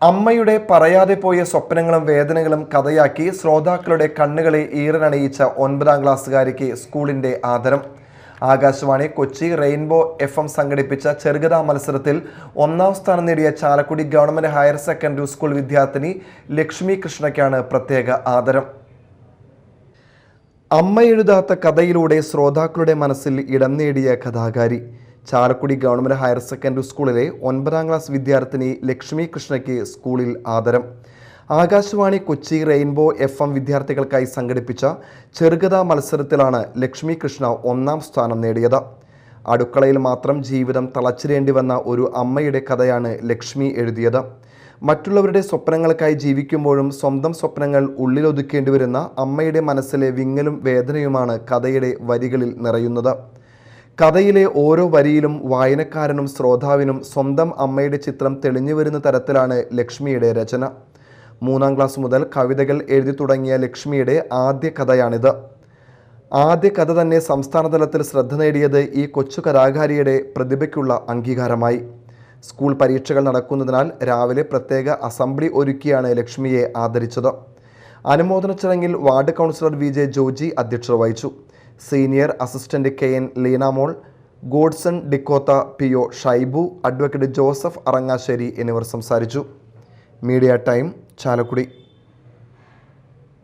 അമ്മയുടെ പറയാതെ പോയ സ്വപ്നങ്ങളും വേദനകളും കഥയാക്കി ശ്രോതാക്കളുടെ കണ്ണുകളെ ഈറനണിയിച്ച 9ാം ക്ലാസ്സുകാരിക്ക് സ്കൂളിന്റെ ആദരം. ആകാശവാണി കൊച്ചി റെയിൻബോ FM സംഘടിപ്പിച്ച ചെറുകഥാ മത്സരത്തിൽ 1ാം സ്ഥാനം നേടിയ Chalakudy government higher secondary school വിദ്യാർത്ഥിനി ലക്ഷ്മി കൃഷ്ണയ്ക്കാണ് പ്രത്യേക ആദരം. അമ്മ എഴുതാത്ത കഥയിലൂടെ ശ്രോതാക്കളുടെ മനസ്സിൽ ഇടം നേടിയ കഥാകാരി ചാലക്കുടി ഗവൺമെന്റ് ഹയർ സെക്കൻഡറി സ്കൂളിലെ 9ാം ക്ലാസ് വിദ്യാർത്ഥിനി ലക്ഷ്മി കൃഷ്ണയ്ക്ക് സ്കൂളിൽ ആദരം. ആകാശവാണി കൊച്ചി റെയിൻബോ FM വിദ്യാർത്ഥികൾക്കായി സംഘടിപ്പിച്ച ചെറുകഥാ മത്സരത്തിലാണ് ലക്ഷ്മി കൃഷ്ണ 1ാം സ്ഥാനം നേടിയത്. അടുക്കളയിൽ മാത്രം ജീവിതം തളച്ചിടേണ്ടി വന്ന ഒരു അമ്മയുടെ കഥയാണ് ലക്ഷ്മി എഴുതിയത്. മറ്റുള്ളവരുടെ സ്വപ്നങ്ങൾക്കായി ജീവിക്കുമ്പോഴും സ്വന്തം സ്വപ്നങ്ങൾ ഉള്ളിലൊതുക്കേണ്ടി വരുന്ന അമ്മയുടെ മനസ്സിലെ വിങ്ങലും വേദനയുമാണ് കഥയുടെ വരികളിൽ നിറയുന്നത്. കഥയിലെ ഓരോ വരിയിലും വായനക്കാരനും ശ്രോതാവിനും സ്വന്തം അമ്മയുടെ ചിത്രം തെളിഞ്ഞു വരുന്ന തരത്തിലാണ് ലക്ഷ്മിയുടെ രചന. 3ാം ക്ലാസ് മുതൽ കവിതകൾ എഴുതി തുടങ്ങിയ ലക്ഷ്മിയുടെ ആദ്യ കഥയാണിത്. ആദ്യ കഥ തന്നെ സംസ്ഥാന തലത്തിൽ ശ്രദ്ധ നേടിയത് ഈ കൊച്ചു കലാകാരിയുടെ പ്രതിഭയ്ക്കുള്ള അംഗീകാരമായി. സ്കൂൾ പരീക്ഷകൾ നടക്കുന്നതിനാൽ രാവിലെ പ്രത്യേക അസംബ്ലി ഒരുക്കിയാണ് ലക്ഷ്മിയെ ആദരിച്ചത്. അനുമോദന ചടങ്ങിൽ വാർഡ് കൗൺസിലർ VJ ജോജി അധ്യക്ഷത വഹിച്ചു. Senior assistant KN Leenamol, Godson ഡിക്കോത്ത, PO ഷൈബു, അഡ്വക്കേറ്റ് ജോസഫ് അറങ്ങാശ്ശേരി എന്നിവർ സംസാരിച്ചു. Media time, Chalakudy.